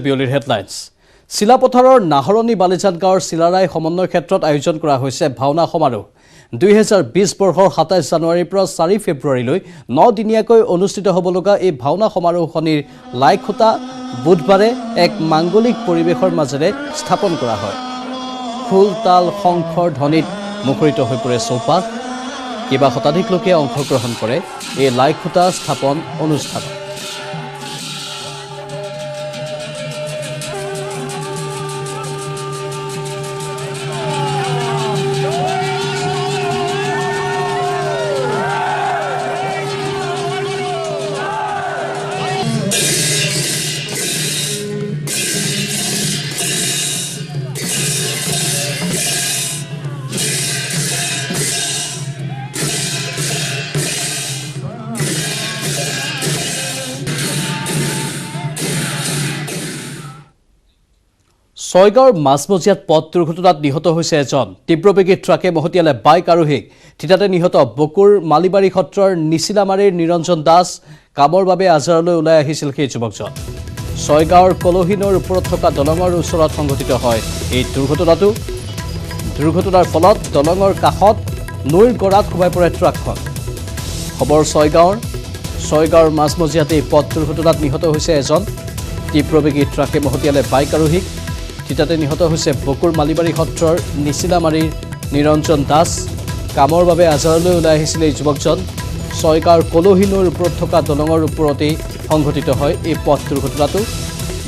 বিয়লিৰ হেডলাইন্স শিলাপথাৰৰ নাহৰণী বালিজান গাঁৱৰ শিলাৰাই সমন্বয় ক্ষেত্ৰত আয়োজন কৰা হৈছে ভাওনা সমাৰোহ 2020 বৰ্ষৰ 27 জানুৱাৰীৰ পৰা 4 ফেব্ৰুৱাৰীলৈ 9 দিনীয়াকৈ অনুষ্ঠিত হ'ব লগা এই ভাওনা সমাৰোহখনিৰ লাইখুটা বুধবাৰে এক মাংগলিক পৰিৱেশৰ মাজেৰে স্থাপন কৰা হয় খোল তাল শংখৰ ধ্বনিত মুখৰিত হৈ পৰে চৌপাশ কিবা শতাধিক লোকে অংশগ্ৰহণ কৰে এই লাইখুটা স্থাপন অনুষ্ঠানত ছয়গাঁৱৰ মাছমজিয়াত পথ দুৰ্ঘটনাত নিহত হৈছে এজন তীব্ৰবেগী ট্ৰাকে মহতিয়ালে বাইক আৰোহীক থিতাতে নিহত বকুৰ মালিবাৰী সত্ৰৰ নিচিলামাৰীৰ নিৰঞ্জন দাস কামৰ বাবে আজাৰলৈ ওলাই আহিছিল সেই যুৱকজন ছয়গাঁৱৰ কলহিনৰ ওপৰত থকা দলঙৰ ওচৰত সংঘটিত হয় এই দুৰ্ঘটনাৰ ফলত দলঙৰ কাষত নৈৰ গৰাত সোমাই পৰে ট্ৰাকখন খবৰ ছয়গাঁৱৰ মাছমজিয়াতে পথ দুৰ্ঘটনাত নিহত হৈছে এজন তীব্ৰবেগী ট্ৰাকে মহতিয়ালে বাইক আৰোহীক থিতাতে নিহত হৈছে বকুৰ মালিবাৰী সত্ৰৰ নিচিলামাৰীৰ নিৰঞ্জন দাস কামৰ বাবে আজাৰলৈ ওলাই আহিছিল এই যুৱকজন ছয়গাঁৱৰ কলহিনৰ ওপৰত থকা দলঙৰ ওপৰতেই সংঘটিত হয় এই পথ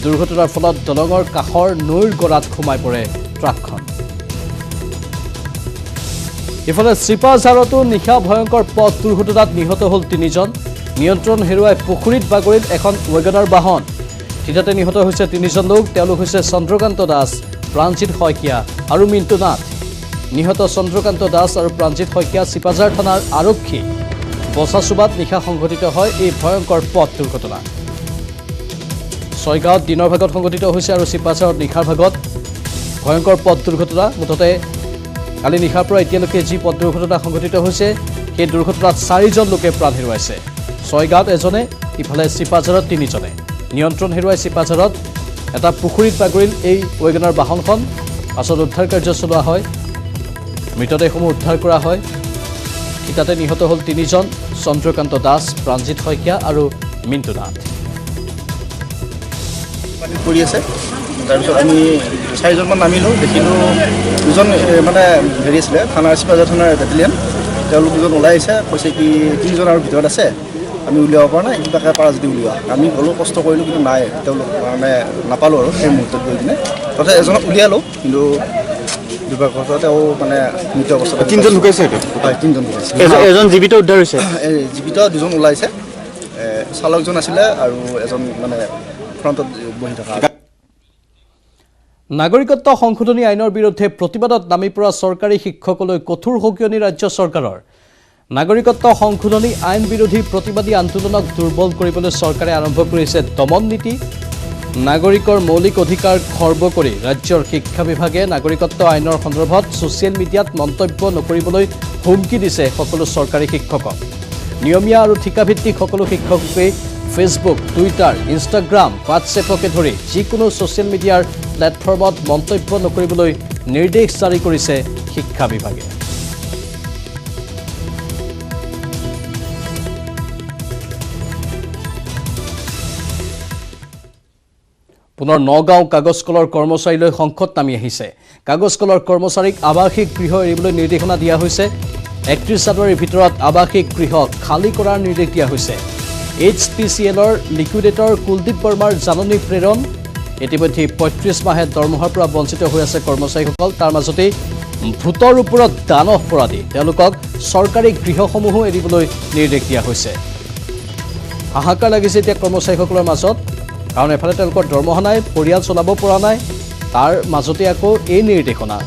দুৰ্ঘটনাৰ ফলত দলঙৰ কাষৰ নৈৰ গৰাত সোমাই পৰে ট্ৰাকখন ইফালে চিপাঝাৰতো নিশা ভয়ংকৰ পথ দুৰ্ঘটনাত নিহত হ'ল 3জন নিয়ন্ত্ৰণ হেৰুৱাই পুখুৰীত বাগৰিল এখন ৱেগনাৰ বাহন থিতাতে নিহত হৈছে 3জন লোক তেওঁলোক হৈছে চন্দ্ৰকান্ত দাস প্ৰাণজিৎ শইকীয়া আৰু মিণ্টু নাথ নিহত চন্দ্ৰকান্ত দাস আৰু প্ৰাণজিৎ শইকীয়া চিপাঝাৰ থানাৰ আৰক্ষী বছাচুবাত নিশা সংঘটিত হয় এই ভয়ংকৰ পথ দুৰ্ঘটনা ছয়গাঁৱত দিনৰ ভাগত সংঘটিত হৈছে আৰু চিপাঝাৰত নিশাৰ ভাগত ভয়ংকৰ পথ দুৰ্ঘটনা মুঠতে কালি নিশাৰ পৰা এতিয়ালৈকে যি পথ দুৰ্ঘটনা সংঘটিত হৈছে সেই দুৰ্ঘটনাত 4জন লোকে প্ৰাণ হেৰুৱাইছে ছয়গাঁৱত এজনে ইফালে চিপাঝাৰত 3জনে নিয়ন্ত্ৰণ হেৰুৱাই চিপাঝাৰত এটা পুখুৰীত বাগৰিল এই ৱেগনাৰ বাহনখন পাছত উদ্ধাৰ কাৰ্য চলোৱা হয় মৃতদেহসমূহ উদ্ধাৰ কৰা হয় থিতাতে নিহত হ'ল 3জন চন্দ্ৰকান্ত দাস প্ৰাণজিৎ শইকীয়া আৰু মিণ্টু নাথ কৰি আছে তাৰপিছত আমি 4জনমান নামিলোঁ দেখিলোঁ দুজন মানে হেৰি আছিলে থানাৰ চিপাঝাৰ থানাৰ বেটেলিয়ান তেওঁলোক দুজন ওলাই আহিছে কৈছে কি 3জন আৰু ভিতৰত আছে আমি উলিয়াব পৰা নাই কিবাকৈ পাৰা যদি উলিওৱা আমি গ'লোঁ কষ্ট কৰিলোঁ কিন্তু নাই তেওঁলোক মানে নাপালোঁ আৰু সেই মুহূৰ্তত গৈ কিনে তথাপি এজনক উলিয়ালোঁ কিন্তু দুৰ্ভাগ্যত তেওঁ মানে মৃত অৱস্থাত 3জন ঢুকাইছে হয় 3জন ঢুকাইছে এজন জীৱিত উদ্ধাৰ হৈছে জীৱিত 2জন ওলাইছে চালকজন আছিলে আৰু এজন মানে ফ্ৰণ্টত বহি থকা নাগৰিকত্ব সংশোধনী আইনৰ বিৰুদ্ধে প্ৰতিবাদত নামি পৰা চৰকাৰী শিক্ষকলৈ কঠোৰ সকিয়নি ৰাজ্য চৰকাৰৰ নাগৰিকত্ব সংশোধনী আইন বিৰোধী প্ৰতিবাদী আন্দোলনক দুৰ্বল কৰিবলৈ চৰকাৰে আৰম্ভ কৰিছে দমন নীতি নাগৰিকৰ মৌলিক অধিকাৰ খৰ্ব কৰি ৰাজ্যৰ শিক্ষা বিভাগে নাগৰিকত্ব আইনৰ সন্দৰ্ভত ছ'চিয়েল মিডিয়াত মন্তব্য নকৰিবলৈ হুমকি দিছে সকলো চৰকাৰী শিক্ষকক নিয়মীয়া আৰু ঠিকাভিত্তিক সকলো শিক্ষককে ফেচবুক টুইটাৰ ইনষ্টাগ্ৰাম হোৱাটছএপকে ধৰি যিকোনো ছ'চিয়েল মিডিয়াৰ প্লেটফৰ্মত মন্তব্য নকৰিবলৈ নিৰ্দেশ জাৰি কৰিছে শিক্ষা বিভাগে পুনৰ নগাঁও কাগজ কলৰ কৰ্মচাৰীলৈ সংকট নামি আহিছে কাগজ কলৰ কৰ্মচাৰীক আৱাসিক গৃহ এৰিবলৈ নিৰ্দেশনা দিয়া হৈছে 31 জানুৱাৰীৰ ভিতৰত আৱাসিক গৃহ খালী কৰাৰ নিৰ্দেশ দিয়া হৈছে HPCLৰ লিকুইডেটৰ কুলদীপ বৰ্মাৰ জাননী প্ৰেৰণ ইতিমধ্যে 35 মাহে দৰমহাৰ পৰা বঞ্চিত হৈ আছে কৰ্মচাৰীসকল তাৰ মাজতে ভূতৰ ওপৰত দানহ পৰাধী তেওঁলোকক চৰকাৰী গৃহসমূহো এৰিবলৈ নিৰ্দেশ দিয়া হৈছে হাহাকাৰ লাগিছে এতিয়া কৰ্মচাৰীসকলৰ মাজত কাৰণ এফালে তেওঁলোকৰ দৰমহা নাই পৰিয়াল চলাব পৰা নাই তাৰ মাজতে আকৌ এই নিৰ্দেশনা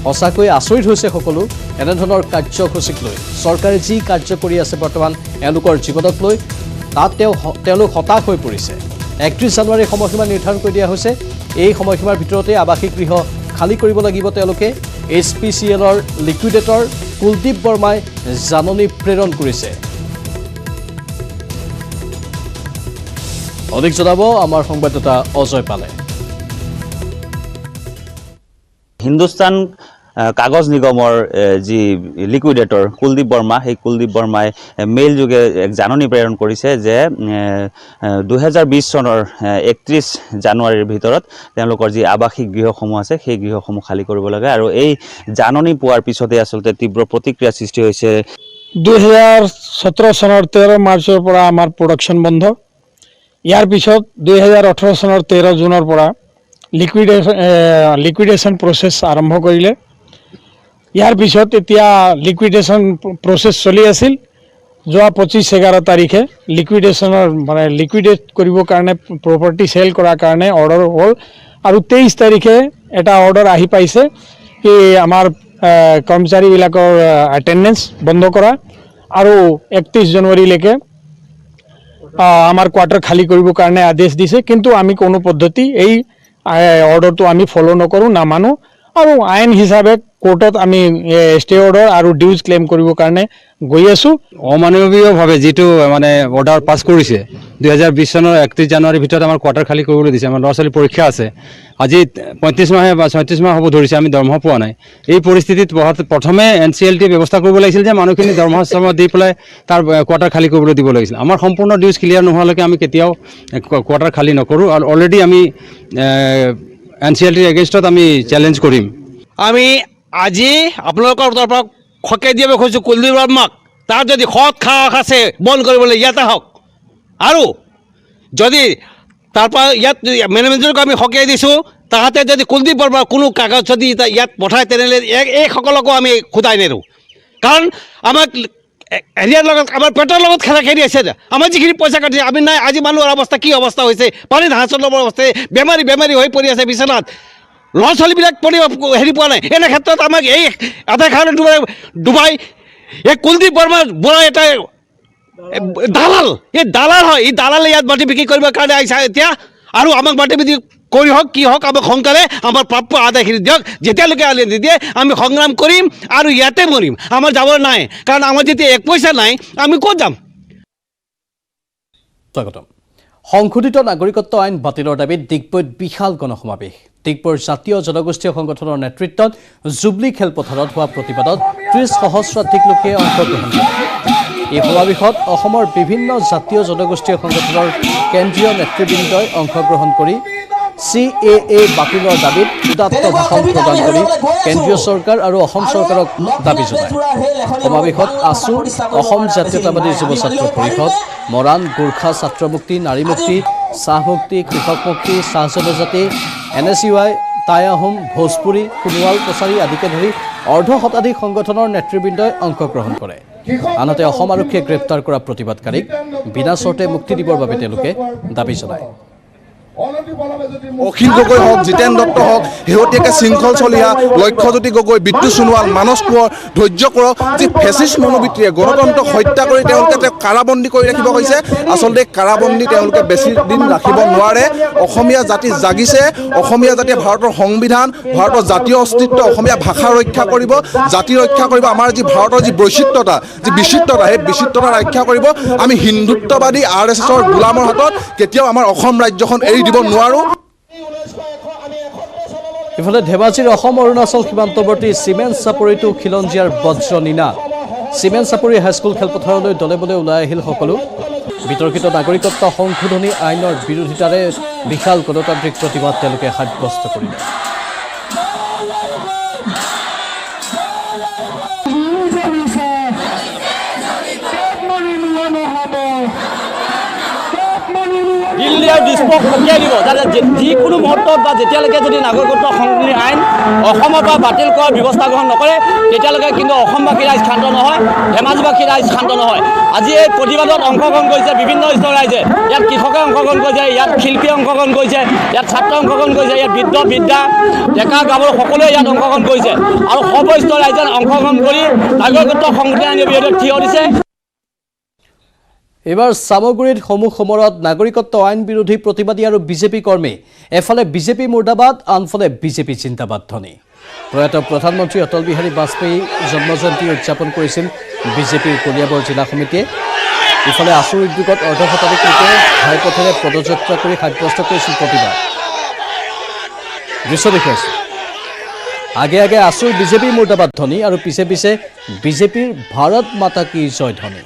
সঁচাকৈ আচৰিত হৈছে সকলো এনেধৰণৰ কাৰ্যসূচীক লৈ চৰকাৰে যি কাৰ্য কৰি আছে বৰ্তমান এওঁলোকৰ জীৱনক লৈ তাত তেওঁলোক হতাশ হৈ পৰিছে 31 জানুৱাৰী সময়সীমা নিৰ্ধাৰণ কৰি দিয়া হৈছে এই সময়সীমাৰ ভিতৰতে আৱাসিক গৃহ খালী কৰিব লাগিব তেওঁলোকে HPCLৰ লিকুইডেটৰ কুলদীপ বৰ্মাই জাননী প্ৰেৰণ কৰিছে অধিক জনাব আমাৰ সংবাদদাতা অজয় পালে। হিন্দুস্তান কাগজ নিগমৰ যি লিকুইডেটৰ কুলদীপ বৰ্মা, সেই কুলদীপ বৰ্মাই মেইল যোগে এক জাননী প্ৰেৰণ কৰিছে যে 2020 চনৰ 31 জানুৱাৰীৰ ভিতৰত তেওঁলোকৰ যি আৱাসিক গৃহসমূহ আছে সেই গৃহসমূহ খালী কৰিব লাগে। আৰু এই জাননী পোৱাৰ পিছতে আচলতে তীব্ৰ প্ৰতিক্ৰিয়া সৃষ্টি হৈছে। 2017 চনৰ 13 মাৰ্চৰ পৰা আমাৰ প্ৰডাকশ্যন বন্ধ। ইয়াৰ পিছত 2018 চনৰ 13 জুনৰ পৰা লিকুইডেশ্যন প্ৰচেছ আৰম্ভ কৰিলে। ইয়াৰ পিছত এতিয়া লিকুইডেশ্যন প্ৰচেছ চলি আছিল। যোৱা 25-11 তাৰিখে লিকুইডেট কৰিবৰ কাৰণে প্ৰপাৰ্টি চেল কৰাৰ কাৰণে অৰ্ডাৰ হ'ল আৰু 23 তাৰিখে এটা অৰ্ডাৰ আহি পাইছে কি আমাৰ কৰ্মচাৰীবিলাকৰ এটেণ্ডেঞ্চ বন্ধ কৰা আৰু 31 জানুৱাৰীলৈকে আমাৰ কোৱাৰ্টাৰ খালী কৰিবৰ কাৰণে আদেশ দিছে। কিন্তু আমি কোনো পদ্ধতি এই অৰ্ডাৰটো আমি ফ'ল' নকৰোঁ, নামানো আৰু আইন হিচাপে কোৰ্টত আমি ষ্টে অৰ্ডাৰ আৰু ডিউজ ক্লেইম কৰিবৰ কাৰণে গৈ আছোঁ। অমানৱীয়ভাৱে যিটো মানে অৰ্ডাৰ পাছ কৰিছে 2020 চনৰ 31 জানুৱাৰীৰ ভিতৰত আমাৰ কোৱাৰ্টাৰ খালী কৰিবলৈ দিছে। আমাৰ ল'ৰা ছোৱালী পৰীক্ষা আছে, আজি 35 মাহে বা 36 মাহ হ'ব ধৰিছে, আমি দৰমহা পোৱা নাই। এই পৰিস্থিতিত প্ৰথমে NCLT ব্যৱস্থা কৰিব লাগিছিল যে মানুহখিনি দৰমহা চৰমহা দি পেলাই তাৰ কোৱাৰ্টাৰ খালী কৰিবলৈ দিব লাগিছিল। আমাৰ সম্পূৰ্ণ ডিউজ ক্লিয়াৰ নোহোৱালৈকে আমি কেতিয়াও কোৱাৰ্টাৰ খালী নকৰোঁ আৰু অলৰেডি আমি NCLTৰ এগেইনষ্টত আমি চেলেঞ্জ কৰিম। আমি আজি আপোনালোকৰ তাৰ পৰা খকে দিব খুজিছোঁ কুলদীপ বৰ্মাক, তাৰ যদি সৎ সাহস আছে বন্ধ কৰিবলৈ ইয়াতে হওক, আৰু যদি তাৰ পৰা ইয়াত মেনেজমেণ্টক আমি সকিয়াই দিছোঁ, তাহাঁতে যদি কুলদীপ বৰ্মাৰ কোনো কাগজ যদি ইয়াত পঠায় তেনেহ'লে এইসকলকো আমি খুদাই নেৰোঁ। কাৰণ আমাক হেৰিয়াৰ লগত আমাৰ পেটৰ লগত খেলা খেলি আছে। আমাৰ যিখিনি পইচা কাটিছে আমি নাই। আজি মানুহৰ অৱস্থা কি অৱস্থা হৈছে, পানীত হাঁচৰ ল'বৰ অৱস্থা, বেমাৰী হৈ পৰি আছে বিচনাত, ল'ৰা ছোৱালীবিলাক হেৰি পোৱা নাই। এনে ক্ষেত্ৰত আমাক এই আধাৰ কাৰ্ড ডুবাই এই কুলদীপ বৰা এটা দালাল, এই দালাল হয়। এই দালালে ইয়াত মাটি বিক্ৰী কৰিবৰ কাৰণে আহিছে এতিয়া, আৰু আমাক মাটি বিক্ৰী কৰি হওক কি হওক আমাক সোনকালে আমাৰ প্ৰাপ্য আদায়খিনি দিয়ক। যেতিয়ালৈকে আনি নিদিয়ে আমি সংগ্ৰাম কৰিম আৰু ইয়াতে মৰিম, আমাৰ যাব নাই। কাৰণ আমাৰ যেতিয়া 1 পইচা নাই আমি ক'ত যাম। স্বাগতম। সংশোধিত নাগৰিকত্ব আইন বাতিলৰ দাবীত ডিগবৈত বিশাল গণসমাৱেশ। ডিগবৈৰ জাতীয় জনগোষ্ঠীয় সংগঠনৰ নেতৃত্বত জুবলি খেলপথাৰত হোৱা প্ৰতিবাদত 30 সহস্ৰাধিক লোকে অংশগ্ৰহণ কৰে। এই সমাৱেশত অসমৰ বিভিন্ন জাতীয় জনগোষ্ঠীয় সংগঠনৰ কেন্দ্ৰীয় নেতৃবৃন্দই অংশগ্ৰহণ কৰি CAA বাতিলৰ দাবীত উদাত্ত ভাষণ প্ৰদান কৰি কেন্দ্ৰীয় চৰকাৰ আৰু অসম চৰকাৰক দাবী জনায়। সমাৱেশত আছু, অসম জাতীয়তাবাদী যুৱ ছাত্ৰ পৰিষদ, মৰাণ, গোৰ্খা ছাত্ৰ মুক্তি, নাৰী মুক্তি, চাহ মুক্তি, কৃষক মুক্তি, চাহ জনজাতি, NSUI, টাই আহোম, ভোজপুৰী, সোণোৱাল কছাৰী আদিকে ধৰি অৰ্ধশতাধিক সংগঠনৰ নেতৃবৃন্দই অংশগ্ৰহণ কৰে। আনহাতে অসম আৰক্ষীয়ে গ্ৰেপ্তাৰ কৰা প্ৰতিবাদকাৰীক বিনা চৰ্তে মুক্তি দিবৰ বাবে তেওঁলোকে দাবী জনায়। অখিল গগৈ হওক, জিতেন দত্ত হওক, শেহতীয়াকৈ শৃংখল চলিহা, লক্ষ্যজ্যোতি গগৈ, বিদ্যুৎ সোণোৱাল, মানস কোঁৱৰ, ধৈৰ্য কৰক, যি ফেচিষ্ট মনোবৃত্তিৰে গণতন্ত্ৰক হত্যা কৰি তেওঁলোকে কাৰাবন্দী কৰি ৰাখিব হৈছে। আচলতে কাৰাবন্দী তেওঁলোকে বেছি দিন ৰাখিব নোৱাৰে। অসমীয়া জাতি জাগিছে, অসমীয়া জাতিয়ে ভাৰতৰ সংবিধান, ভাৰতৰ জাতীয় অস্তিত্ব, অসমীয়া ভাষা ৰক্ষা কৰিব, জাতি ৰক্ষা কৰিব। আমাৰ যি ভাৰতৰ যি বৈচিত্ৰতা, যি বিচিত্ৰতা, সেই বিচিত্ৰতা ৰক্ষা কৰিব। আমি হিন্দুত্ববাদী RSSৰ গোলামৰ হাতত কেতিয়াও আমাৰ অসম ৰাজ্যখন এৰি দিব নোৱাৰোঁ। ইফালে ধেমাজিৰ অসম অৰুণাচল সীমান্তৱৰ্তী চিমেণ্ট চাপৰিটো খিলঞ্জীয়াৰ বজ্ৰ নিনাদ। চিমেণ্ট চাপৰি হাইস্কুল খেলপথাৰলৈ দলে বলে ওলাই আহিল সকলো। বিতৰ্কিত নাগৰিকত্ব সংশোধনী আইনৰ বিৰোধিতাৰে বিশাল গণতান্ত্ৰিক প্ৰতিবাদ তেওঁলোকে সাব্যস্ত কৰিলে। দিল্লী আৰু ডিস্পক পঠিয়াই দিব, যাতে যিকোনো মুহূৰ্তত বা যেতিয়ালৈকে যদি নাগৰিকত্ব সংশোধনী আইন অসমৰ পৰা বাতিল কৰাৰ ব্যৱস্থা গ্ৰহণ নকৰে তেতিয়ালৈকে কিন্তু অসমবাসী ৰাইজ শান্ত নহয়, ধেমাজিবাসী ৰাইজ শান্ত নহয়। আজি এই প্ৰতিবাদত অংশগ্ৰহণ কৰিছে বিভিন্ন স্তৰৰ ৰাইজে। ইয়াত কৃষকে অংশগ্ৰহণ কৰিছে, ইয়াত শিল্পীয়ে অংশগ্ৰহণ কৰিছে, ইয়াত ছাত্ৰ অংশগ্ৰহণ কৰিছে, ইয়াত বৃদ্ধা, ডেকা গাভৰু সকলোৱে ইয়াত অংশগ্ৰহণ কৰিছে আৰু সৰ্বস্তৰৰ ৰাইজে অংশগ্ৰহণ কৰি নাগৰিকত্ব সংশোধনী আইনৰ বিৰুদ্ধে থিয় দিছে। এইবাৰ চামগুৰিত সমূহ সমৰত নাগৰিকত্ব আইন বিৰোধী প্ৰতিবাদী আৰু বিজেপি কৰ্মী। এফালে বিজেপি মুৰ্দাবাদ, আনফালে বিজেপি চিন্তাবাদ ধ্বনি। প্ৰয়াত প্ৰধানমন্ত্ৰী অটল বিহাৰী বাজপেয়ী জন্মজয়ন্তী উদযাপন কৰিছিল বিজেপিৰ কলিয়াবৰ জিলা সমিতিয়ে। ইফালে আছুৰ উদ্যোগত অৰ্ধশতাধিক লোকে ঘাইপথেৰে পদযাত্ৰা কৰি সাব্যস্ত কৰিছিল প্ৰতিবাদ। দৃশ্য দেখুৱাইছে আগে আগে আছুৰ বিজেপিৰ মুৰ্দাবাদ ধ্বনি আৰু পিছে পিছে বিজেপিৰ ভাৰত মাতা কি জয় ধ্বনি।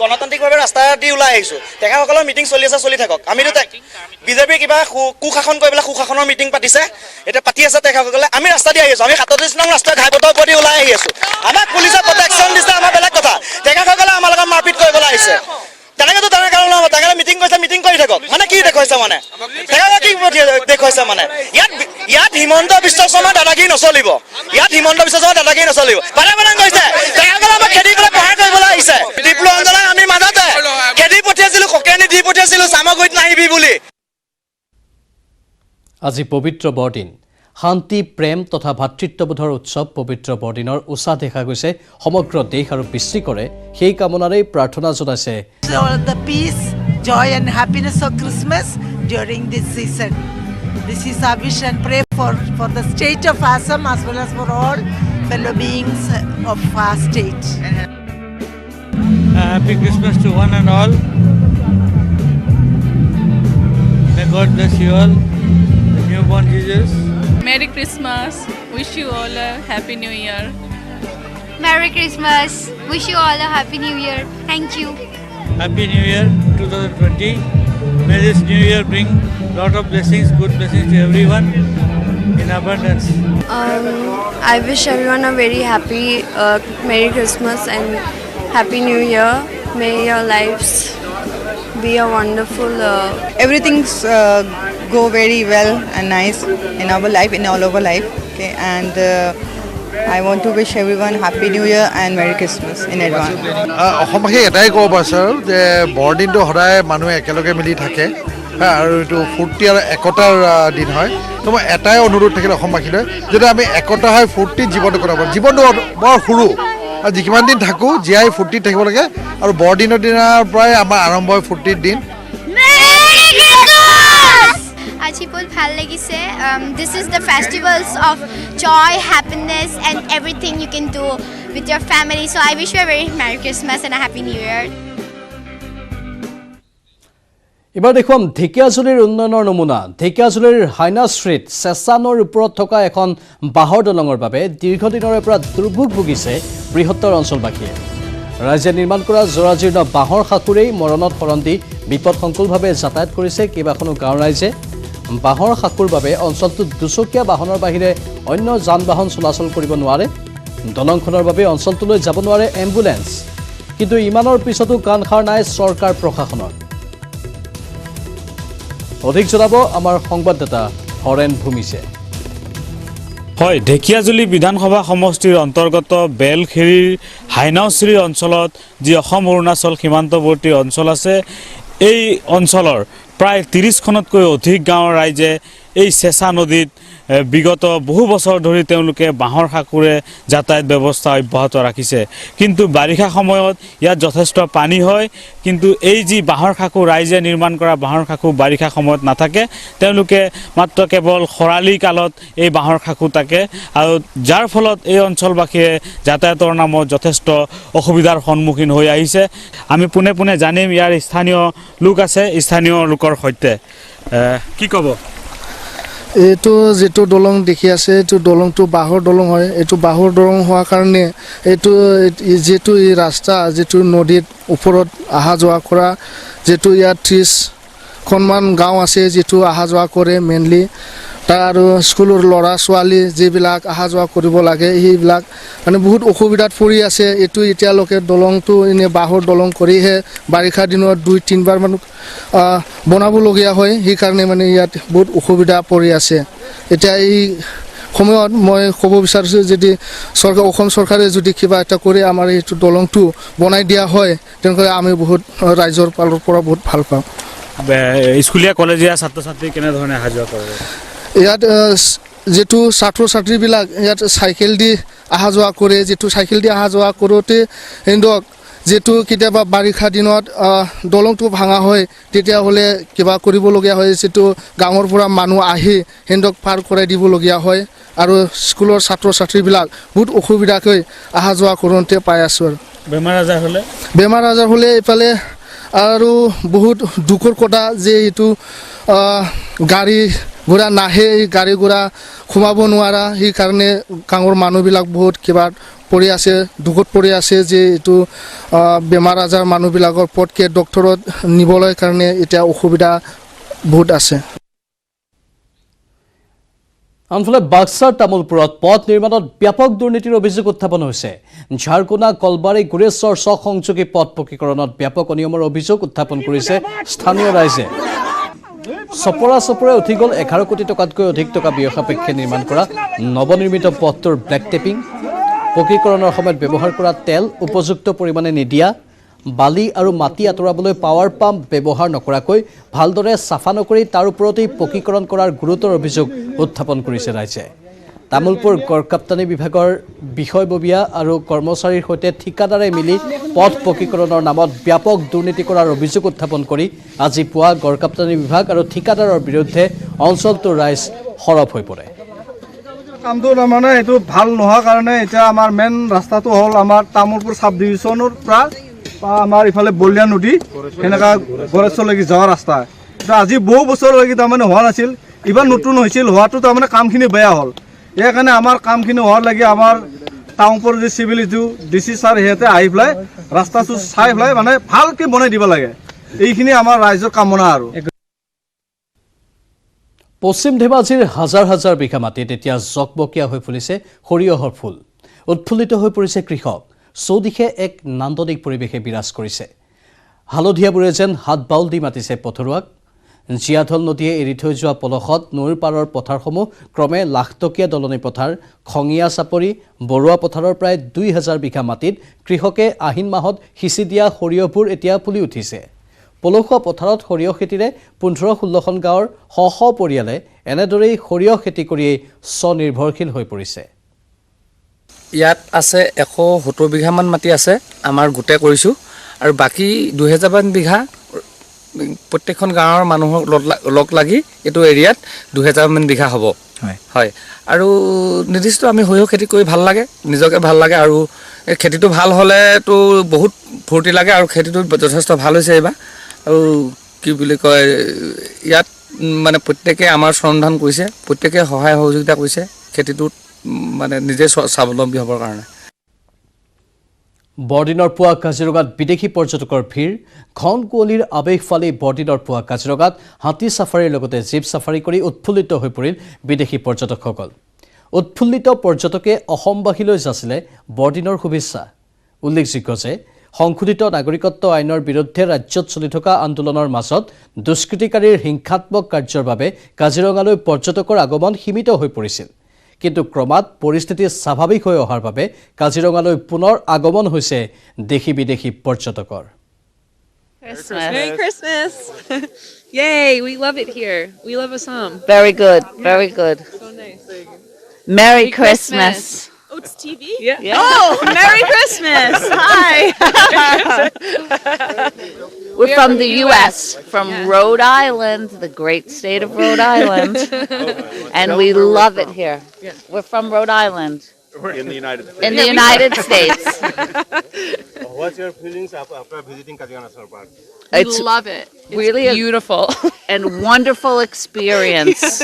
গণতান্ত্ৰিকভাৱে ৰাস্তা দি ওলাই আহিছোঁ, তেখেতসকলৰ মিটিং চলি আছে, চলি থাকক। আমিতো বিজেপিৰ কিবা কুশাসন কৰি পেলাই সুশাসনৰ মিটিং পাতিছে, এতিয়া পাতি আছে তেখেতসকলে। আমি ৰাস্তা দি আহি আছোঁ, আমি 37 নং ৰাস্তা ঘাইপথৰ ওপৰেদি ওলাই আহি আছোঁ। আমাক পুলিচে প্ৰটেকশ্যন দিছে, আমাৰ বেলেগ কথা। তেখেতসকলে আমাৰ লগত মাৰপিট কৰিবলৈ আহিছে। তেনেকেতো তেনেকৈ নহ'ব, তেখেতে মিটিং কৰিছে, মিটিং কৰি থাকক। মানে কি দেখুৱাইছে মানে তেখেতে কি দেখুৱাইছে মানে ইয়াত হিমন্ত বিশ্ব শৰ্মা দাদাগিৰি নচলিব, ইয়াত হিমন্ত বিশ্ব শৰ্মা দাদাগিৰি নচলিব। বাৰে কৰিছে তেখেতসকলে আমাক খেদি পেলাই সহায় কৰিবলৈ আহিছে। বিপ্লৱ আন্দোলন আমি মাজতে খেদি পঠিয়াইছিলোঁ, ককেনি দি পঠিয়াইছিলোঁ চামগুৰিত নাহিবি বুলি। আজি পবিত্ৰ বৰদিন, শান্তি প্ৰেম তথা ভাতৃত্ববোধৰ উৎসৱ পবিত্ৰ বৰদিনৰ উৎসাহ দেখা গৈছে সমগ্ৰ দেশ আৰু বিশ্বৰে। সেই কামনাৰেই প্ৰাৰ্থনা জনাইছে the peace, joy and happiness of Christmas during this season. This is our wish and pray for the state of Assam as well as for all fellow beings of our state. Happy Christmas to one and all. May God bless you all. The newborn Jesus. Merry Christmas. Wish you all a Happy New Year. Merry Christmas. Wish you all a Happy New Year. Thank you. Happy New Year 2020. May this new year bring lot of blessings, good blessings to everyone in abundance. I wish everyone a very happy Merry Christmas and Happy New Year. May your lives be a wonderful. Everything's go very well and nice in our life, in all over life. Okay, and I want to wish everyone Happy New Year and Merry Christmas in advance. অসমবাসী এটাই ক'ব বিচাৰোঁ যে বৰদিনটো সদায় মানুহে একেলগে মিলি থাকে আৰু এইটো ফূৰ্তি আৰু একতাৰ দিন হয়। তো মই এটাই অনুৰোধ থাকিল অসমবাসীলৈ, যদি আমি একতা হৈ ফূৰ্তিত জীৱনটো কটাব। জীৱনটো বৰ সৰু আৰু যিমান দিন থাকোঁ জীয়াই ফূৰ্তিত থাকিব লাগে, আৰু বৰদিনৰ দিনাৰ পৰাই আমাৰ আৰম্ভ হয় ফূৰ্তিৰ দিন। আজি বহুত ভাল লাগিছে। This is the festivals of joy, happiness and everything you can do with your family. So I wish you a very Merry Christmas and a Happy New Year. এবাৰ দেখুৱাম ঢেকীয়াজুলিৰ উন্নয়নৰ নমুনা। ঢেকীয়াজুলিৰ হাইনা ষ্ট্ৰীট চেচানৰ ওপৰত থকা এখন বাঁহৰ দলঙৰ বাবে দীৰ্ঘদিনৰে পৰা দুৰ্ভোগ ভুগিছে বৃহত্তৰ অঞ্চলবাসীয়ে। ৰাইজে নিৰ্মাণ কৰা জৰাজীৰ্ণ বাঁহৰ সাঁকোৰেই মৰণত শৰণ দি বিপদসংকুলভাৱে যাতায়াত কৰিছে কেইবাখনো গাঁৱৰ ৰাইজে। বাঁহৰ সাঁকোৰ বাবে অঞ্চলটোত দুচকীয়া বাহনৰ বাহিৰে অন্য যান বাহন চলাচল কৰিব নোৱাৰে। দলংখনৰ বাবে অঞ্চলটোলৈ যাব নোৱাৰে এম্বুলেন্স। কিন্তু ইমানৰ পিছতো কাণ সাৰ নাই চৰকাৰ প্ৰশাসনৰ। অধিক জনাব আমাৰ সংবাদদাতা হৰেণ ভূমিছে। হয়, ঢেকীয়াজুলি বিধানসভা সমষ্টিৰ অন্তৰ্গত বেলখেৰীৰ হাইনাউশ্ৰী অঞ্চলত যি অসম অৰুণাচল সীমান্তৱৰ্তী অঞ্চল আছে, এই অঞ্চলৰ প্ৰায় 30খনতকৈ অধিক গাঁৱৰ ৰাইজে এই চেঁচা নদীত বিগত বহু বছৰ ধৰি তেওঁলোকে বাঁহৰ সাঁকোৰে যাতায়াত ব্যৱস্থা অব্যাহত ৰাখিছে। কিন্তু বাৰিষা সময়ত ইয়াত যথেষ্ট পানী হয়, কিন্তু এই যি বাঁহৰ সাঁকো ৰাইজে নিৰ্মাণ কৰা বাঁহৰ সাঁকো বাৰিষা সময়ত নাথাকে। তেওঁলোকে মাত্ৰ কেৱল খৰালি কালত এই বাঁহৰ সাঁকো থাকে, আৰু যাৰ ফলত এই অঞ্চলবাসীয়ে যাতায়াতৰ নামত যথেষ্ট অসুবিধাৰ সন্মুখীন হৈ আহিছে। আমি পোনে পোনে জানিম ইয়াৰ স্থানীয় লোক আছে, স্থানীয় লোকৰ সৈতে। কি ক'ব? এইটো যিটো দলং দেখি আছে, এইটো দলংটো বাঁহৰ দলং হয়। এইটো বাঁহৰ দলং হোৱাৰ কাৰণে এইটো যিটো এই ৰাস্তা যিটো নদীত ওপৰত অহা যোৱা কৰা, যিটো ইয়াত 30খনমান গাঁও আছে যিটো অহা যোৱা কৰে মেইনলি, তাৰ আৰু স্কুলৰ ল'ৰা ছোৱালী যিবিলাক অহা যোৱা কৰিব লাগে সেইবিলাক মানে বহুত অসুবিধাত পৰি আছে। এইটো এতিয়ালৈকে দলংটো এনেই বাঁহৰ দলং কৰিহে বাৰিষা দিনত 2-3 বাৰ মান বনাবলগীয়া হয়। সেইকাৰণে মানে ইয়াত বহুত অসুবিধা পৰি আছে। এতিয়া এই সময়ত মই ক'ব বিচাৰিছোঁ, যদি অসম চৰকাৰে যদি কিবা এটা কৰি আমাৰ এইটো দলংটো বনাই দিয়া হয়, তেনেহ'লে আমি বহুত ৰাইজৰ ফালৰ পৰা বহুত ভাল পাওঁ। স্কুলীয়া কলেজীয়া ছাত্ৰ ছাত্ৰী কেনেধৰণে অহা যোৱা কৰে? ইয়াত যিটো ছাত্ৰ ছাত্ৰীবিলাক ইয়াত চাইকেল দি অহা যোৱা কৰে। যিটো চাইকেল দি অহা যোৱা কৰোঁতে সিহঁতক যেটো কেতিয়াবা বাৰিষা দিনত দলংটো ভাঙা হয় তেতিয়াহ'লে কিবা কৰিবলগীয়া হয় যেটো গাঁৱৰ পৰা মানুহ আহি হেণ্ডক পাৰ কৰাই দিবলগীয়া হয় আৰু স্কুলৰ ছাত্ৰ ছাত্ৰীবিলাক বহুত অসুবিধাকৈ অহা যোৱা কৰোঁতে পাই আছোঁ আৰু বেমাৰ আজাৰ হ'লে এইফালে আৰু বহুত দুখৰ কথা যে এইটো গাড়ী ঘোঁৰা নাহে গাড়ী ঘোঁৰা সোমাব নোৱাৰা সেইকাৰণে গাঁৱৰ মানুহবিলাক বহুত কিবা পৰি আছে দুখত পৰি আছে যে এইটো বেমাৰ আজাৰ মানুহবিলাকৰ পটকে ডক্টৰত নিবলৈ কাৰণে এতিয়া অসুবিধা বহুত আছে আনফালে বাক্সাৰ তামোলপুৰত পথ নিৰ্মাণত ব্যাপক দুৰ্নীতিৰ অভিযোগ উত্থাপন হৈছে ঝাৰকুনা কলবাৰী গুৰেশ্বৰ চক সংযোগী পথ পকীকৰণত ব্যাপক অনিয়মৰ অভিযোগ উত্থাপন কৰিছে স্থানীয় ৰাইজে চপৰে উঠি গ'ল 11 কোটি টকাতকৈ অধিক টকা ব্যয় সাপেক্ষে নিৰ্মাণ কৰা নৱনিৰ্মিত পথটোৰ ব্লেক টেপিং পকীকৰণৰ সময়ত ব্যৱহাৰ কৰা তেল উপযুক্ত পৰিমাণে নিদিয়া বালি আৰু মাটি আঁতৰাবলৈ পাৱাৰ পাম্প ব্যৱহাৰ নকৰাকৈ ভালদৰে চাফা নকৰি তাৰ ওপৰতেই পকীকৰণ কৰাৰ গুৰুতৰ অভিযোগ উত্থাপন কৰিছে ৰাইজে তামোলপুৰ গড়কাপ্তানি বিভাগৰ বিষয়ববীয়া আৰু কৰ্মচাৰীৰ সৈতে ঠিকাদাৰে মিলি পথ পকীকৰণৰ নামত ব্যাপক দুৰ্নীতি কৰাৰ অভিযোগ উত্থাপন কৰি আজি পুৱা গড়কাপ্তানি বিভাগ আৰু ঠিকাদাৰৰ বিৰুদ্ধে অঞ্চলটোৰ ৰাইজ সৰব হৈ পৰে কামটো তাৰমানে এইটো ভাল নোহোৱাৰ কাৰণে এতিয়া আমাৰ মেইন ৰাস্তাটো হ'ল আমাৰ তামোলপুৰ চাব ডিভিজনৰ পৰা আমাৰ ইফালে বলিয়া নদী সেনেকা গড়েশ্বৰলৈকে যোৱা ৰাস্তা এতিয়া আজি বহু বছৰলৈকে তাৰমানে হোৱা নাছিল এইবাৰ নতুন হৈছিল হোৱাটো তাৰমানে কামখিনি বেয়া হ'ল ইয়াৰ কাৰণে আমাৰ কামখিনি হোৱাৰ লাগে আমাৰ টাউনপুৰ যে চিভিল ডিচি ছাৰ সিহঁতে আহি পেলাই ৰাস্তাটো চাই পেলাই মানে ভালকৈ বনাই দিব লাগে এইখিনি আমাৰ ৰাইজৰ কামনা আৰু পশ্চিম ধেমাজিৰ হাজাৰ হাজাৰ বিঘা মাটিত এতিয়া জকবকীয়া হৈ ফুলিছে সৰিয়হৰ ফুল উৎফুল্লিত হৈ পৰিছে কৃষক চৌদিশে এক নান্দনিক পৰিৱেশে বিৰাজ কৰিছে হালধীয়াবোৰে যেন হাত বাউল দি মাতিছে পথৰুৱাক জীয়াঢল নদীয়ে এৰি থৈ যোৱা পলসত নৈৰ পাৰৰ পথাৰসমূহ ক্ৰমে লাখটকীয়া দলনি পথাৰ খঙীয়া চাপৰি বৰুৱা পথাৰৰ প্ৰায় 2000 বিঘা মাটিত কৃষকে আহিন মাহত সিঁচি দিয়া সৰিয়হবোৰ এতিয়া ফুলি উঠিছে পলসুৱা পথাৰত সৰিয়হ খেতিৰে 15-16খন গাঁৱৰ শ পৰিয়ালে এনেদৰেই সৰিয়হ খেতি কৰিয়েই স্বনিৰ্ভৰশীল হৈ পৰিছে ইয়াত আছে 170 বিঘামান মাটি আছে আমাৰ গোটে কৰিছোঁ আৰু বাকী 2000 বিঘা প্ৰত্যেকখন গাঁৱৰ মানুহৰ লগ লাগি এইটো এৰিয়াত 2000 বিঘা হ'ব হয় আৰু নিৰ্দিষ্ট আমি সৰিয়হ খেতি কৰি ভাল লাগে নিজকে ভাল লাগে আৰু এই খেতিটো ভাল হ'লেতো বহুত ফূৰ্তি লাগে আৰু খেতিটো যথেষ্ট ভাল হৈছে এইবাৰ আৰু কি বুলি কয় ইয়াত মানে প্ৰত্যেকে আমাৰ শ্ৰমদান কৰিছে প্ৰত্যেকে সহায় সহযোগিতা কৰিছে খেতিটোত মানে নিজে স্বাৱলম্বী হ'বৰ কাৰণে বৰদিনৰ পুৱা কাজিৰঙাত বিদেশী পৰ্যটকৰ ভিৰ ঘন কুঁৱলীৰ আৱেশ ফালি বৰদিনৰ পুৱা কাজিৰঙাত হাতী চাফাৰীৰ লগতে জীপ চাফাৰী কৰি উৎফুল্লিত হৈ পৰিল বিদেশী পৰ্যটকসকল উৎফুল্লিত পৰ্যটকে অসমবাসীলৈ যাচিলে বৰদিনৰ শুভেচ্ছা উল্লেখযোগ্য যে সংশোধিত নাগৰিকত্ব আইনৰ বিৰুদ্ধে ৰাজ্যত চলি থকা আন্দোলনৰ মাজত দুষ্কৃতিকাৰীৰ হিংসাত্মক কাৰ্যৰ বাবে কাজিৰঙালৈ পৰ্যটকৰ আগমন সীমিত হৈ পৰিছিল কিন্তু ক্ৰমাৎ পৰিস্থিতি স্বাভাৱিক হৈ অহাৰ বাবে কাজিৰঙালৈ পুনৰ আগমন হৈছে দেশী বিদেশী পৰ্যটকৰ Merry Christmas. Yay, we love it here. We love Assam. Very good, very good. So nice. Merry Christmas. Oh, it's TV? Yeah. Oh, Merry Christmas. Hi. We're from the U.S., from Rhode Island, the great state of Rhode Island, and we love it here. We're from Rhode Island. In the United States. In the United States. What's your feelings after visiting Kajianga National Park? It's love it. It's really beautiful. and wonderful experience.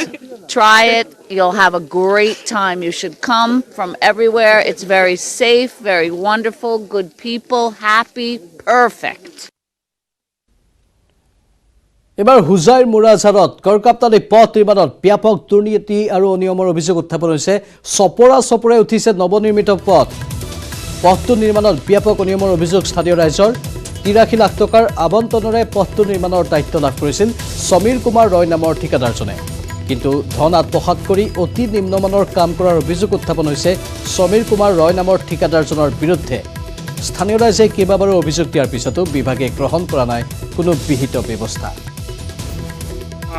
Try it. You'll have a great time. You should come from everywhere. It's very safe, very wonderful, good people, happy, perfect. এবাৰ হুজাইৰ মুৰাজাৰত গড়কাপ্তানি পথ নিৰ্মাণত ব্যাপক দুৰ্নীতি আৰু অনিয়মৰ অভিযোগ উত্থাপন হৈছে চপৰে উঠিছে নৱনিৰ্মিত পথটো নিৰ্মাণত ব্যাপক অনিয়মৰ অভিযোগ স্থানীয় ৰাইজৰ 83 লাখ টকাৰ আবণ্টনেৰে পথটো নিৰ্মাণৰ দায়িত্ব লাভ কৰিছিল সমীৰ কুমাৰ ৰয় নামৰ ঠিকাদাৰজনে কিন্তু ধন আত্মসাৎ কৰি অতি নিম্নমানৰ কাম কৰাৰ অভিযোগ উত্থাপন হৈছে সমীৰ কুমাৰ ৰয় নামৰ ঠিকাদাৰজনৰ বিৰুদ্ধে স্থানীয় ৰাইজে কেইবাবাৰো অভিযোগ দিয়াৰ পিছতো বিভাগে গ্ৰহণ কৰা নাই কোনো বিহিত ব্যৱস্থা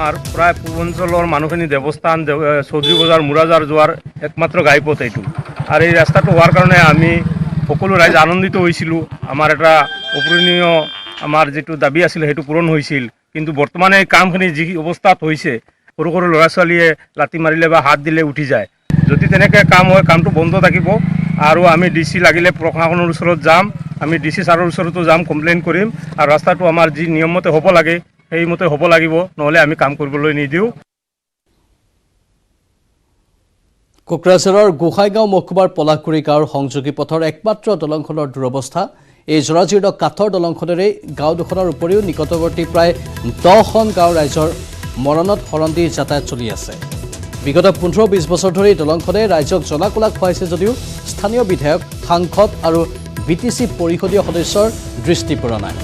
আৰ প্ৰায় পূৰ্বাঞ্চলেৰ মানুষখিনি দেবস্থান চৌধুৰী বজাৰ মুৰাজাৰ যাওয়াৰ একমাত্ৰ ঘাইপথ এইটো আৰ এই ৰাস্তাটো হওয়াৰ কাৰণে আমি সকলো ৰাইজ আনন্দিত হৈছিলোঁ। আমাৰ এটা অপূৰণীয় আমাৰ যিটো দাবী আছিল সেইটো পূৰণ হৈছিল। কিন্তু বৰ্তমানে এই কামখিনি যি অৱস্থাত হৈছে, সৰু সৰু ল'ৰা ছোৱালীয়ে লাঠি মাৰিলে বা হাত দিলে উঠি যায়। যদি তেনেকৈ কাম হয়, কামটো বন্ধ থাকিব আৰু আমি DC লাগিলে প্ৰশাসনৰ ওচৰত যাম, আমি DC ছাৰৰ ওচৰতো যাম, কমপ্লেইন কৰিম আৰু ৰাস্তাটো আমাৰ যি নিয়মমতে হ'ব লাগে সেইমতে হ'ব লাগিব, নহ'লে আমি কাম কৰিবলৈ নিদিওঁ। কোকৰাঝাৰৰ গোসাইগাঁও মহকুমাৰ পলাশগুৰি গাঁৱৰ সংযোগী পথৰ একমাত্ৰ দলংখনৰ দুৰৱস্থা। এই জৰাজীৰ্ণ কাঠৰ দলংখনেৰে গাঁও দুখনৰ উপৰিও নিকটৱৰ্তী প্ৰায় 10খন গাঁৱৰ ৰাইজৰ মৰণত শৰণ দি যাতায়াত চলি আছে। বিগত 15-20 বছৰ ধৰি দলংখনে ৰাইজক জলাকলা খুৱাইছে যদিও স্থানীয় বিধায়ক, সাংসদ আৰু BTC পৰিষদীয় সদস্যৰ দৃষ্টি পৰা নাই।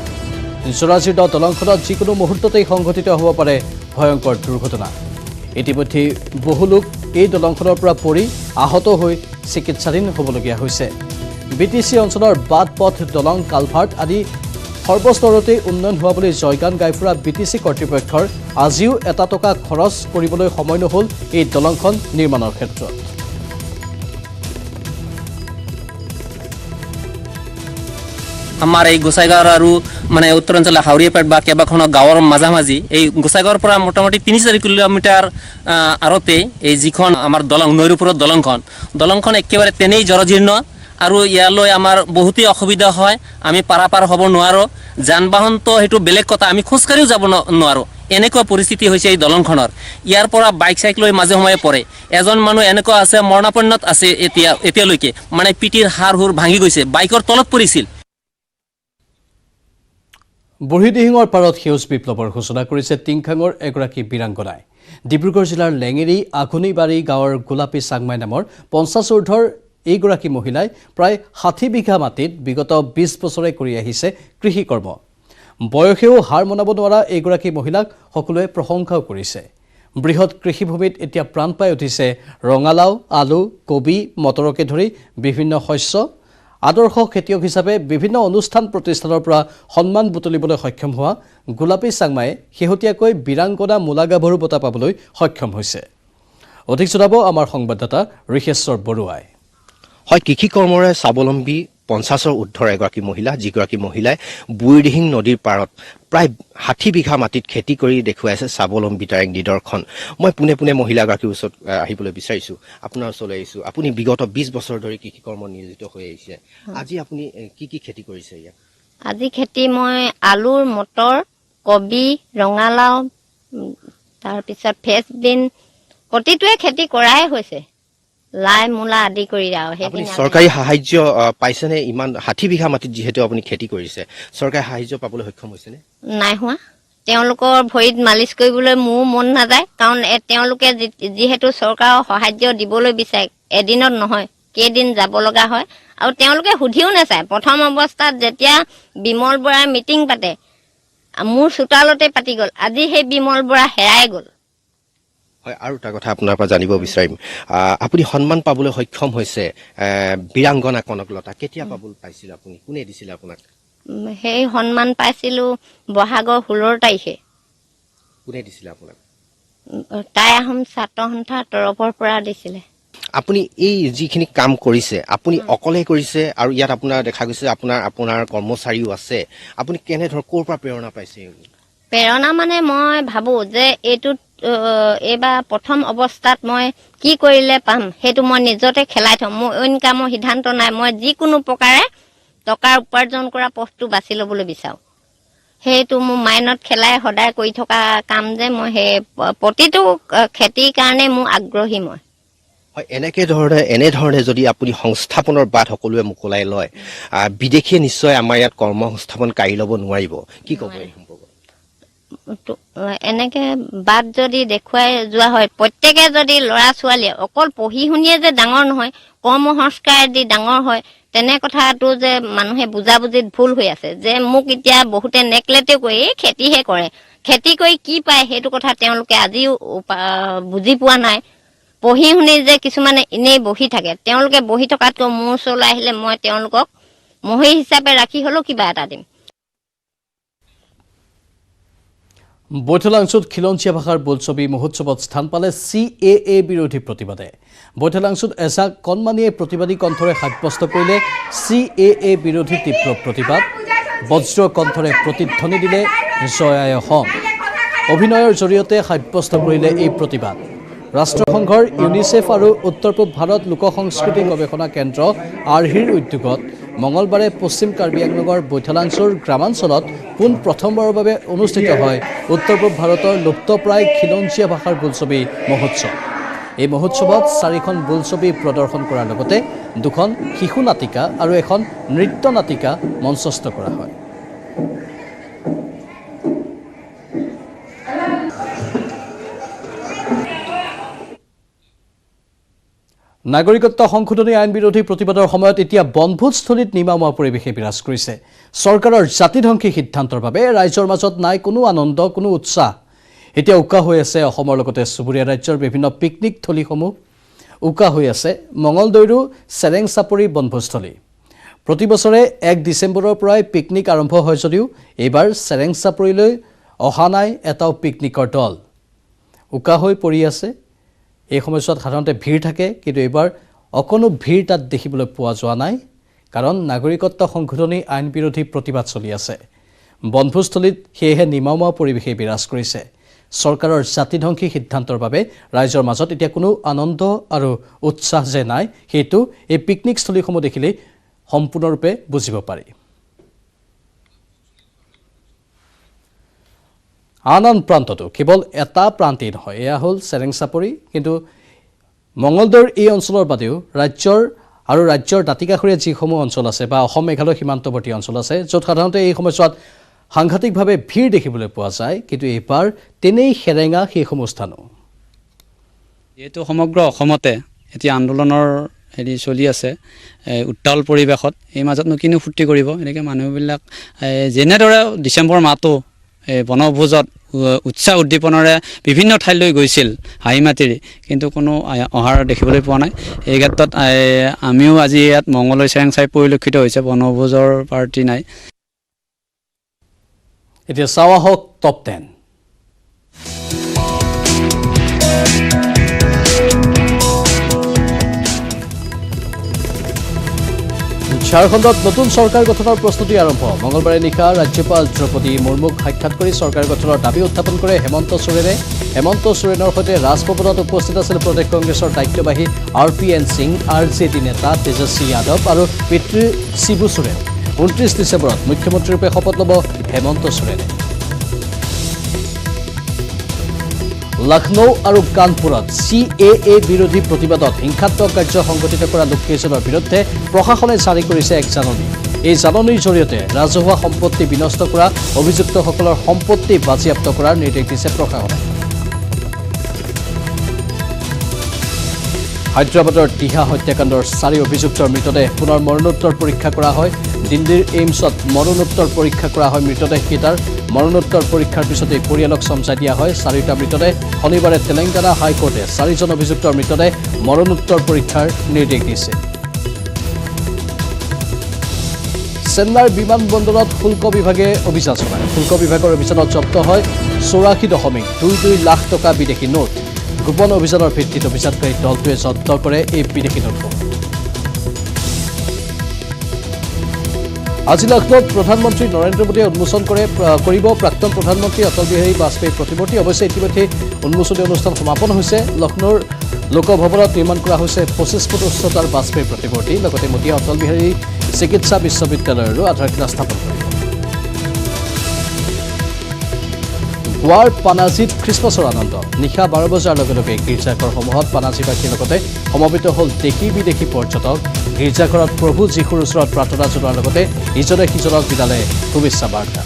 জৰাজীৰ্ণ দলংখনত যিকোনো মুহূৰ্ততেই সংঘটিত হ'ব পাৰে ভয়ংকৰ দুৰ্ঘটনা। ইতিমধ্যে বহু লোক এই দলংখনৰ পৰা পৰি আহত হৈ চিকিৎসাধীন হ'বলগীয়া হৈছে। BTC অঞ্চলৰ বাট পথ, দলং, কালভাৰ্ট আদি সৰ্বস্তৰতে উন্নয়ন হোৱা বুলি জয়গান গাই ফুৰা BTC কৰ্তৃপক্ষৰ আজিও এটা টকা খৰচ কৰিবলৈ সময় নহ'ল এই দলংখন নিৰ্মাণৰ ক্ষেত্ৰত। আমাৰ এই গোসাইগাঁৱৰ আৰু মানে উত্তৰাঞ্চলৰ হাউৰীয়াপাট বা কেইবাখনো গাঁৱৰ মাঝামাঝি এই গোসাইগাঁৱৰ পৰা মোটামুটি 3-4 কিলোমিটাৰ আঁৰতে এই যিখন আমাৰ দলং, নৈৰ ওপৰত দলংখন একেবাৰে তেনেই জৰাজীৰ্ণ আৰু ইয়ালৈ আমাৰ বহুতেই অসুবিধা হয়। আমি পাৰাপাৰ হ'ব নোৱাৰোঁ। যান বাহনটো সেইটো বেলেগ কথা, আমি খোজকাঢ়িও যাব নোৱাৰোঁ। এনেকুৱা পৰিস্থিতি হৈছে এই দলংখনৰ। ইয়াৰ পৰা বাইক চাইক লৈ মাজে সময়ে পৰে। এজন মানুহ এনেকুৱা আছে, মৰণাপন্নত আছে এতিয়ালৈকে, মানে পিঠিৰ হাড় হুৰ ভাঙি গৈছে, বাইকৰ তলত পৰিছিল। বুঢ়ীদিহিঙৰ পাৰত সেউজ বিপ্লৱৰ সূচনা কৰিছে টিংখাঙৰ এগৰাকী বীৰাংগনাই। ডিব্ৰুগড় জিলাৰ লেঙেৰী আঘুনিবাৰী গাঁৱৰ গোলাপী চাংমাই নামৰ 50 ঊৰ্ধৰ এইগৰাকী মহিলাই প্ৰায় 60 বিঘা মাটিত বিগত 20 বছৰে কৰি আহিছে কৃষি কৰ্ম। বয়সেও হাৰ মনাব নোৱাৰা এইগৰাকী মহিলাক সকলোৱে প্ৰশংসাও কৰিছে। বৃহৎ কৃষিভূমিত এতিয়া প্ৰাণ পাই উঠিছে ৰঙালাও, আলু, কবি, মটৰকে ধৰি বিভিন্ন শস্য। আদৰ্শ খেতিয়ক হিচাপে বিভিন্ন অনুষ্ঠান প্ৰতিষ্ঠানৰ পৰা সন্মান বুটলিবলৈ সক্ষম হোৱা গোলাপী চাংমাই শেহতীয়াকৈ বীৰাংগনা মূলা গাভৰু বঁটা পাবলৈ সক্ষম হৈছে। অধিক জনাব আমাৰ সংবাদদাতা ঋষেশ্বৰ বৰুৱাই। হয়, কৃষি কৰ্মৰে স্বাৱলম্বী 50ৰ ঊৰ্ধৰ এগৰাকী মহিলা, যিগৰাকী মহিলাই বুঢ়ীদিহিং নদীৰ পাৰত প্ৰায় 60 বিঘা মাটিত খেতি কৰি দেখুৱাইছে স্বাৱলম্বিতাৰ এক নিদৰ্শন। মই পোনে পোনে মহিলাগৰাকীৰ ওচৰত আহিবলৈ বিচাৰিছোঁ, আপোনাৰ ওচৰলৈ আহিছোঁ। আপুনি বিগত 20 বছৰ ধৰি কৃষি কৰ্ম নিয়োজিত হৈ আহিছে। আজি আপুনি কি কি খেতি কৰিছে ইয়াত? আজি খেতি মই আলুৰ, মটৰ, কবি, ৰঙালাও, তাৰপিছত ফ্ৰেঞ্চবিন প্ৰতিটোৱে খেতি কৰাই হৈছে। লাই, মূলা আদি কৰি আৰু আপুনি চৰকাৰী সাহায্য পাইছেনে? ইমান 60 বিঘা মাটিত যিহেতু আপুনি খেতি কৰিছে, চৰকাৰী সাহায্য পাবলৈ সক্ষম হৈছেনে? নাই হোৱা। তেওঁলোকৰ ভৰিত মালিচ কৰিবলৈ মোৰ মন নাযায়, কাৰণ তেওঁলোকে যিহেতু চৰকাৰৰ সাহায্য দিবলৈ বিচাৰে, এদিনত নহয় কেইদিন যাব লগা হয় আৰু তেওঁলোকে সুধিও নাচায়। প্ৰথম অৱস্থাত যেতিয়া বিমল বৰাই মিটিং পাতে, মোৰ চোতালতে পাতি গ'ল। আজি সেই বিমল বৰা হেৰাই গ'ল। হয়, আৰু এটা কথা আপোনাৰ পৰা জানিব বিচাৰিম, আপুনি সন্মান পাবলৈ সক্ষম হৈছে বীৰাংগনা কনকলতা। কেতিয়া পাইছিল আপুনি? কোনে দিছিলে আপোনাক? সেই সন্মান পাইছিলোঁ বহাগৰ 16 তাৰিখে। কোনে দিছিলে আপোনাক? টাই আহোম ছাত্ৰ সন্থাৰ তৰফৰ পৰা দিছিলে। আপুনি এই যিখিনি কাম কৰিছে, আপুনি অকলে কৰিছে আৰু ইয়াত আপোনাৰ দেখা গৈছে আপোনাৰ কৰ্মচাৰীও আছে। আপুনি কেনেধৰণৰ, ক'ৰ পৰা প্ৰেৰণা পাইছে? প্ৰেৰণা মানে মই ভাবোঁ যে এইটোত এইবাৰ প্ৰথম অৱস্থাত মই কি কৰিলে পাম সেইটো মই নিজতে খেলাই থ'ম। মোৰ অইন কামৰ সিদ্ধান্ত নাই। মই যিকোনো প্ৰকাৰে টকাৰ উপাৰ্জন কৰা পথটো বাছি ল'বলৈ বিচাৰোঁ। সেইটো মোৰ মাইণ্ডত খেলাই সদায় কৰি থকা কাম যে মই সেই প্ৰতিটো খেতিৰ কাৰণে মোৰ আগ্ৰহী মই। হয়, এনেধৰণে যদি আপুনি সংস্থাপনৰ বাট সকলোৱে মোকলাই লয়, বিদেশীয়ে নিশ্চয় আমাৰ ইয়াত কৰ্মসংস্থাপন কাঢ়ি ল'ব নোৱাৰিব। কি ক'ব এই সম্পৰ্কত? এনেকে বাট যদি দেখুৱাই যোৱা হয়, প্ৰত্যেকে যদি ল'ৰা ছোৱালীয়ে অকল পঢ়ি শুনিয়ে যে ডাঙৰ নহয়, কৰ্মসংস্কাৰ দি ডাঙৰ হয়, তেনে কথাটো যে মানুহে বুজাবুজিত ভুল হৈ আছে। যে মোক এতিয়া বহুতে নেকলেটেও কৰি খেতিহে কৰে, খেতি কৰি কি পায় সেইটো কথা তেওঁলোকে আজিও বুজি পোৱা নাই। পঢ়ি শুনি যে কিছুমানে এনেই বহি থাকে, তেওঁলোকে বহি থকাতকৈ মোৰ ওচৰলৈ আহিলে মই তেওঁলোকক মহী হিচাপে ৰাখি হ'লেও কিবা এটা দিম। বৈঠলাংশুত খিলঞ্জীয়া ভাষাৰ বোলছবি মহোৎসৱত স্থান পালে CAA বিৰোধী প্ৰতিবাদে বৈঠলাংশুত এজাক কণমানিয়ে প্ৰতিবাদী কণ্ঠৰে সাব্যস্ত কৰিলে CAA বিৰোধী তীব্ৰ প্ৰতিবাদ বজ্ৰ কণ্ঠৰে প্ৰতিধ্বনি দিলে জয় আই অসম অভিনয়ৰ জৰিয়তে সাব্যস্ত কৰিলে এই প্ৰতিবাদ ৰাষ্ট্ৰসংঘৰ ইউনিচেফ আৰু উত্তৰ পূব ভাৰত লোক সংস্কৃতি গৱেষণা কেন্দ্ৰ আৰ্হিৰ উদ্যোগত মঙলবাৰে পশ্চিম কাৰ্বি আংলঙৰ বৈঠলাংশুৰ গ্ৰামাঞ্চলত পোন প্ৰথমবাৰৰ বাবে অনুষ্ঠিত হয় উত্তৰ পূব ভাৰতৰ লুপ্তপ্ৰায় খিলঞ্জীয়া ভাষাৰ বোলছবি মহোৎসৱ এই মহোৎসৱত 4খন বোলছবি প্ৰদৰ্শন কৰাৰ লগতে 2খন শিশু নাটিকা আৰু এখন নৃত্য নাটিকা মঞ্চস্থ কৰা হয় নাগৰিকত্ব সংশোধনী আইন বিৰোধী প্ৰতিবাদৰ সময়ত এতিয়া বনভোজস্থলীত নিমাওয়া পৰিৱেশে বিৰাজ কৰিছে চৰকাৰৰ জাতিধ্বংসী সিদ্ধান্তৰ বাবে ৰাইজৰ মাজত নাই কোনো আনন্দ কোনো উৎসাহ এতিয়া উকা হৈ আছে অসমৰ লগতে চুবুৰীয়া ৰাজ্যৰ বিভিন্ন পিকনিক থলীসমূহ উকা হৈ আছে মঙলদৈৰো চেৰেং চাপৰি বনভোজস্থলী প্ৰতি বছৰে 1 ডিচেম্বৰৰ পৰাই পিকনিক আৰম্ভ হয় যদিও এইবাৰ চেৰেং চাপৰিলৈ অহা নাই এটাও পিকনিকৰ দল উকা হৈ পৰি আছে এই সময়ছোৱাত সাধাৰণতে ভিৰ থাকে কিন্তু এবাৰ অকনো ভিৰ তাত দেখিবলৈ পোৱা যোৱা নাই কাৰণ নাগৰিকত্ব সংশোধনী আইন বিৰোধী প্ৰতিবাদ চলি আছে বনভোজস্থলীত সেয়েহে নিমাওয়া পৰিৱেশে বিৰাজ কৰিছে চৰকাৰৰ জাতিধ্বংসী সিদ্ধান্তৰ বাবে ৰাইজৰ মাজত এতিয়া কোনো আনন্দ আৰু উৎসাহ যে নাই সেইটো এই পিকনিক স্থলীসমূহ দেখিলে সম্পূৰ্ণৰূপে বুজিব পাৰি আন প্ৰান্ততো কেৱল এটা প্ৰান্তেই নহয় এয়া হ'ল চেৰেং চাপৰি কিন্তু মঙলদৈৰ এই অঞ্চলৰ বাদেও ৰাজ্যৰ দাঁতিকাষৰীয়া যিসমূহ অঞ্চল আছে বা অসম মেঘালয় সীমান্তৱৰ্তী অঞ্চল আছে য'ত সাধাৰণতে এই সময়ছোৱাত সাংঘাতিকভাৱে ভিৰ দেখিবলৈ পোৱা যায় কিন্তু এইবাৰ তেনেই হেৰেঙা সেইসমূহ স্থানো এইটো সমগ্ৰ অসমতে এতিয়া আন্দোলনৰ চলি আছে উত্তাল পৰিৱেশত এই মাজতনো কিনো ফূৰ্তি কৰিব এনেকৈ মানুহবিলাক যেনেদৰে ডিচেম্বৰ মাহটো বনভোজত উৎসাহ উদ্দীপনাৰে বিভিন্ন ঠাইলৈ গৈছিল হাঁহি মাতিৰি কিন্তু কোনো অহাৰ দেখিবলৈ পোৱা নাই এই ক্ষেত্ৰত আমিও আজি ইয়াত মঙলদৈ চেৰেং চাই পৰিলক্ষিত হৈছে বনভোজৰ পাৰ্টি নাই এতিয়া চাৱা হওক টপ 10 ঝাৰখণ্ডত নতুন চৰকাৰ গঠনৰ প্ৰস্তুতি আৰম্ভ মঙলবাৰে নিশা ৰাজ্যপাল দ্ৰৌপদী মুৰ্মুক সাক্ষাৎ কৰি চৰকাৰ গঠনৰ দাবী উত্থাপন কৰে হেমন্ত সোৰেনৰ সৈতে ৰাজভৱনত উপস্থিত আছিল প্ৰদেশ কংগ্ৰেছৰ দায়িত্ববাহী RPN সিং RJD নেতা তেজস্বী যাদৱ আৰু পিতৃ শিবু সোৰেন 29 ডিচেম্বৰত মুখ্যমন্ত্ৰীৰূপে শপত ল'ব হেমন্ত সোৰেনে লক্ষ্ণৌ আৰু কানপুৰত CAA বিৰোধী প্ৰতিবাদত হিংসাত্মক কাৰ্য সংঘটিত কৰা লোককেইজনৰ বিৰুদ্ধে প্ৰশাসনে জাৰি কৰিছে এক জাননী এই জাননীৰ জৰিয়তে ৰাজহুৱা সম্পত্তি বিনষ্ট কৰা অভিযুক্তসকলৰ সম্পত্তি বাজেয়াপ্ত কৰাৰ নিৰ্দেশ দিছে প্ৰশাসনে হায়দৰাবাদৰ তিহা হত্যাকাণ্ডৰ 4 অভিযুক্তৰ মৃতদেহ পুনৰ মৰণোত্তৰ পৰীক্ষা কৰা হয় দিল্লীৰ এইমছত মৰণোত্তৰ পৰীক্ষা কৰা হয় মৃতদেহকেইটাৰ মৰণোত্তৰ পৰীক্ষাৰ পিছতেই পৰিয়ালক সমজাই দিয়া হয় 4টা মৃতদেহ শনিবাৰে তেলেংগানা হাইকোৰ্টে 4জন অভিযুক্তৰ মৃতদেহ মৰণোত্তৰ পৰীক্ষাৰ নিৰ্দেশ দিছে চেন্নাইৰ বিমানবন্দৰত শুল্ক বিভাগে অভিযান চলায় শুল্ক বিভাগৰ অভিযানত জব্দ হয় 84.22 লাখ টকা বিদেশী নোট গোপন অভিযানৰ ভিত্তিত অভিযানকাৰী দলটোৱে জব্দ কৰে এই বিদেশী নোটসমূহ আজি লক্ষ্ণৌত প্ৰধানমন্ত্ৰী নৰেন্দ্ৰ মোদীয়ে উন্মোচন কৰিব প্ৰাক্তন প্ৰধানমন্ত্ৰী অটল বিহাৰী বাজপেয়ীৰ প্ৰতিমূৰ্তি অৱশ্যে ইতিমধ্যে উন্মোচনী অনুষ্ঠান সমাপন হৈছে লক্ষ্ণৌৰ লোকভৱনত নিৰ্মাণ কৰা হৈছে 25 ফুট উচ্চতাৰ বাজপেয়ীৰ প্ৰতিমূৰ্তি লগতে মোদীয়ে অটল বিহাৰী চিকিৎসা বিশ্ববিদ্যালয়ৰো আধাৰশিলা স্থাপন কৰিব গোৱাৰ পানাজীত খ্ৰীষ্টমাছৰ আনন্দ নিশা 12 বজাৰ লগে লগে গীৰ্জাঘৰসমূহত পানাজীবাসীৰ লগতে সমবেত হ'ল দেশী বিদেশী পৰ্যটক গীৰ্জাঘৰত প্ৰভু যীশুৰ ওচৰত প্ৰাৰ্থনা জনোৱাৰ লগতে ইজনে সিজনক বিদালে শুভেচ্ছা বাৰ্তা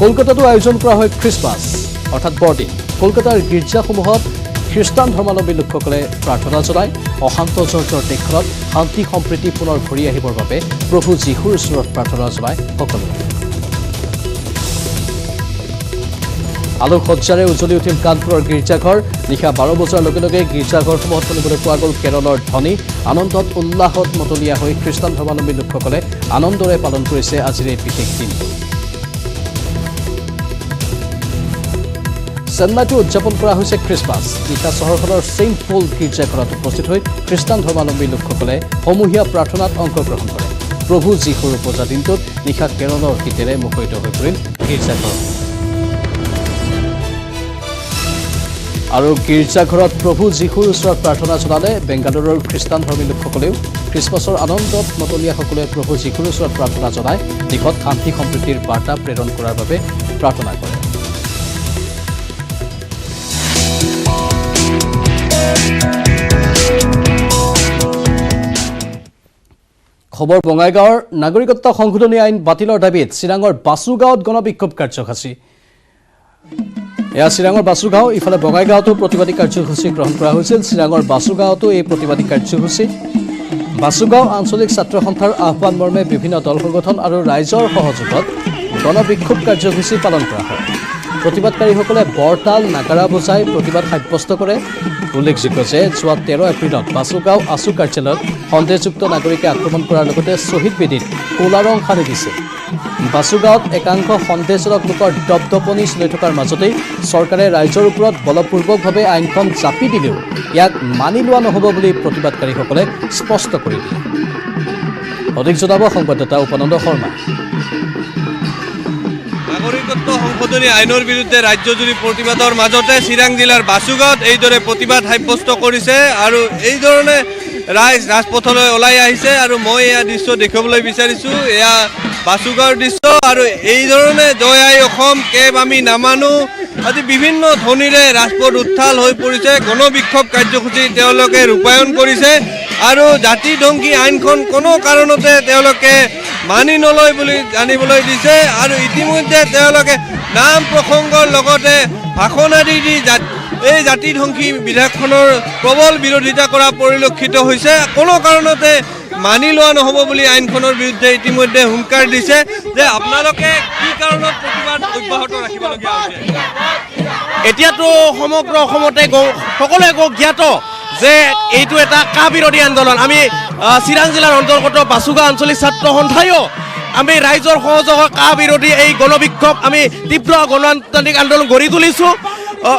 কলকাতাতো আয়োজন কৰা হয় খ্ৰীষ্টমাছ অৰ্থাৎ বৰদিন কলকাতাৰ গীৰ্জাসমূহত খ্ৰীষ্টান ধৰ্মাৱলম্বী লোকসকলে প্ৰাৰ্থনা জনায় অশান্ত জৰ্জৰ দেশখনত শান্তি সম্প্ৰীতি পুনৰ ঘূৰি আহিবৰ বাবে প্ৰভু যীশুৰ ওচৰত প্ৰাৰ্থনা জনায় সকলোৱে আলোকসজ্জাৰে উজ্বলি উঠিল কানপুৰৰ গীৰ্জাঘৰ নিশা 12 বজাৰ লগে লগে গীৰ্জাঘৰসমূহত শুনিবলৈ পোৱা গ'ল কেৰলৰ ধ্বনি আনন্দত উল্লাসত মতলীয়া হৈ খ্ৰীষ্টান ধৰ্মাৱলম্বী লোকসকলে আনন্দৰে পালন কৰিছে আজিৰ এই বিশেষ দিনটো চেন্নাইতো উদযাপন কৰা হৈছে খ্ৰীষ্টমাছ নিশা চহৰখনৰ ছেইণ্ট পল গীৰ্জাঘৰত উপস্থিত হৈ খ্ৰীষ্টান ধৰ্মাৱলম্বী লোকসকলে সমূহীয়া প্ৰাৰ্থনাত অংশগ্ৰহণ কৰে প্ৰভু যীশুৰ পূজা দিনটোত নিশা কেৰলৰ গীতেৰে মুখৰিত হৈ পৰিল গীৰ্জাঘৰ আৰু গীৰ্জাঘৰত প্ৰভু যীশুৰ ওচৰত প্ৰাৰ্থনা জনালে বেংগালুৰুৰ খ্ৰীষ্টান ধৰ্মী লোকসকলেও খ্ৰীষ্টমাছৰ আনন্দত মতলীয়াসকলে প্ৰভু যীশুৰ ওচৰত প্ৰাৰ্থনা জনাই দেশত শান্তি সম্প্ৰীতিৰ বাৰ্তা প্ৰেৰণ কৰাৰ বাবে প্ৰাৰ্থনা কৰে খবৰ বঙাইগাঁৱৰ নাগৰিকত্ব সংশোধনী আইন বাতিলৰ দাবীত চিৰাঙৰ বাছুগাঁৱত গণবিক্ষোভ কাৰ্যসূচী এয়া চিৰাঙৰ বাছুগাঁও ইফালে বঙাইগাঁৱতো প্ৰতিবাদী কাৰ্যসূচী গ্ৰহণ কৰা হৈছিল চিৰাঙৰ বাছুগাঁৱতো এই প্ৰতিবাদী কাৰ্যসূচী বাছুগাঁও আঞ্চলিক ছাত্ৰ সন্থাৰ আহ্বান মৰ্মে বিভিন্ন দল সংগঠন আৰু ৰাইজৰ সহযোগত গণবিক্ষোভ কাৰ্যসূচী পালন কৰা হয় প্ৰতিবাদকাৰীসকলে বৰতাল নাগাৰা বজাই প্ৰতিবাদ সাব্যস্ত কৰে উল্লেখযোগ্য যে যোৱা 13 এপ্ৰিলত বাছুগাঁও আছু কাৰ্যালয়ত সন্দেহযুক্ত নাগৰিকে আক্ৰমণ কৰাৰ লগতে শ্বহীদ বেদীত ক'লা ৰং সানি দিছে বাছুগাঁৱত একাংশ সন্দেহজনক লোকৰ দপদপনি চলি থকাৰ মাজতেই চৰকাৰে ৰাইজৰ ওপৰত বলপূৰ্বকভাৱে আইনখন চাপি দিলেও ইয়াক মানি লোৱা নহ'ব বুলি প্ৰতিবাদকাৰীসকলে স্পষ্ট কৰি দিয়ে অধিক জনাব সংবাদদাতা উপানন্দ শৰ্মা নাগৰিকত্ব সংশোধনী আইনৰ বিৰুদ্ধে ৰাজ্যজুৰি প্ৰতিবাদৰ মাজতে চিৰাং জিলাৰ বাছুগাঁৱত এইদৰে প্ৰতিবাদ সাব্যস্ত কৰিছে আৰু এইধৰণে ৰাইজ ৰাজপথলৈ ওলাই আহিছে আৰু মই এয়া দৃশ্য দেখিবলৈ বিচাৰিছোঁ এয়া বাছুগাঁৱৰ দৃশ্য আৰু এইধৰণে জয় আই অসম কেব আমি নামানো আজি বিভিন্ন ধ্বনিৰে ৰাজপথ উত্থাল হৈ পৰিছে গণবিক্ষোভ কাৰ্যসূচী তেওঁলোকে ৰূপায়ণ কৰিছে আৰু জাতি ধংকি আইনখন কোনো কাৰণতে তেওঁলোকে মানি নলয় বুলি জানিবলৈ দিছে আৰু ইতিমধ্যে তেওঁলোকে নাম প্ৰসংগৰ লগতে ভাষণ আদি দি এই জাতি ধ্বংসী বিধেয়কখনৰ প্ৰবল বিৰোধিতা কৰা পৰিলক্ষিত হৈছে কোনো কাৰণতে মানি লোৱা নহ'ব বুলি আইনখনৰ বিৰুদ্ধে ইতিমধ্যে হুংকাৰ দিছে যে আপোনালোকে কি কাৰণত প্ৰতিবাদ অব্যাহত ৰাখিবলগীয়া হৈছে এতিয়াতো সমগ্ৰ অসমতে সকলোৱে জ্ঞাত যে এইটো এটা কা বিৰোধী আন্দোলন আমি চিৰাং জিলাৰ অন্তৰ্গত বাছুগাঁও আঞ্চলিক ছাত্ৰ সন্থায়ো আমি ৰাইজৰ সহযোগত কা বিৰোধী এই গণবিক্ষোভ আমি তীব্ৰ গণতান্ত্ৰিক আন্দোলন গঢ়ি তুলিছোঁ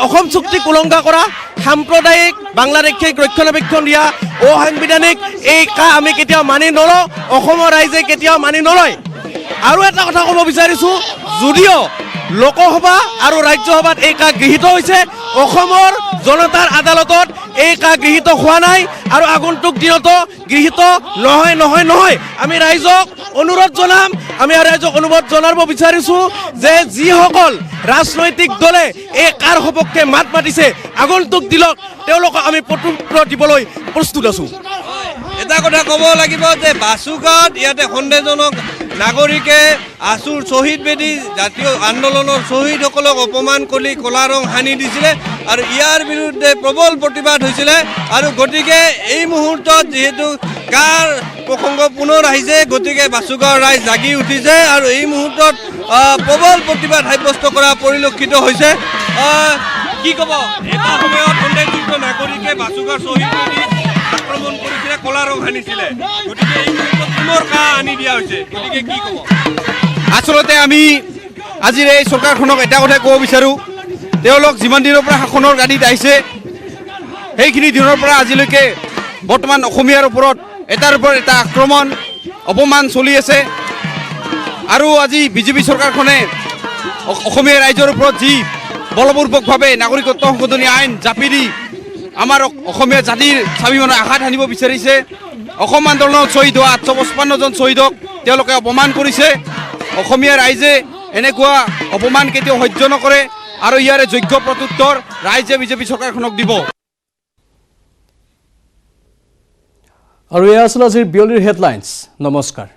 অসম চুক্তিক উলংঘা কৰা সাম্প্ৰদায়িক বাংলাদেশিক ৰক্ষণাবেক্ষণ দিয়া অসাংবিধানিক এই কা আমি কেতিয়াও মানি নলওঁ অসমৰ ৰাইজে কেতিয়াও মানি নলয় আৰু এটা কথা ক'ব বিচাৰিছোঁ যদিও লোকসভা আৰু ৰাজ্যসভাত এই কা গৃহীত হৈছে অসমৰ জনতাৰ আদালতত এই কা গৃহীত হোৱা নাই আৰু আগন্তুক দিনতো গৃহীত নহয় আমি ৰাইজক অনুৰোধ জনাব বিচাৰিছোঁ যে যিসকল ৰাজনৈতিক দলে এই কাৰ সপক্ষে মাত মাতিছে আগন্তুক দিনত তেওঁলোকক আমি প্ৰত্যুত্তৰ দিবলৈ প্ৰস্তুত আছোঁ এটা কথা ক'ব লাগিব যে বাছুগাঁৱত ইয়াতে সন্দেহজনক নাগৰিকে আছুৰ শ্বহীদ বেদী জাতীয় আন্দোলনৰ শ্বহীদসকলক অপমান কৰি ক'লা ৰং সানি দিছিলে আৰু ইয়াৰ বিৰুদ্ধে প্ৰবল প্ৰতিবাদ হৈছিলে আৰু গতিকে এই মুহূৰ্তত যিহেতু কাৰ প্ৰসংগ পুনৰ আহিছে গতিকে বাছুগাঁৱৰ ৰাইজ জাগি উঠিছে আৰু এই মুহূৰ্তত প্ৰবল প্ৰতিবাদ সাব্যস্ত কৰা পৰিলক্ষিত হৈছে কি ক'ব এটা সময়ত সন্দেহযুক্ত নাগৰিকে বাছুগাঁৱৰ শ্বহীদ বেদী আক্ৰমণ কৰিছিলে ক'লা ৰং সানিছিলে গতিকে এই মুহূৰ্তত পুনৰ কা আনি দিয়া হৈছে গতিকে কি ক'ব আচলতে আমি আজিৰ এই চৰকাৰখনক এটা কথাই ক'ব বিচাৰোঁ তেওঁলোক যিমান দিনৰ পৰা শাসনৰ গাদীত আহিছে সেইখিনি দিনৰ পৰা আজিলৈকে বৰ্তমান অসমীয়াৰ ওপৰত এটাৰ ওপৰত এটা আক্ৰমণ অপমান চলি আছে আৰু আজি বিজেপি চৰকাৰখনে অসমীয়া ৰাইজৰ ওপৰত যি বলপূৰ্বকভাৱে নাগৰিকত্ব সংশোধনী আইন জাপি দি আমাৰ অসমীয়া জাতিৰ স্বাভিমানৰ আঘাত সানিব বিচাৰিছে অসম আন্দোলনত শ্বহীদ হোৱা 855 জন শ্বহীদক তেওঁলোকে অপমান কৰিছে অসমীয়া ৰাইজে এনেকুৱা অপমান কেতিয়াও সহ্য নকৰে আৰু ইয়াৰে যোগ্য প্ৰত্যুত্তৰ ৰাইজে বিজেপি চৰকাৰখনক দিব আৰু এয়া আছিল আজিৰ বিয়লিৰ হেডলাইন্স নমস্কাৰ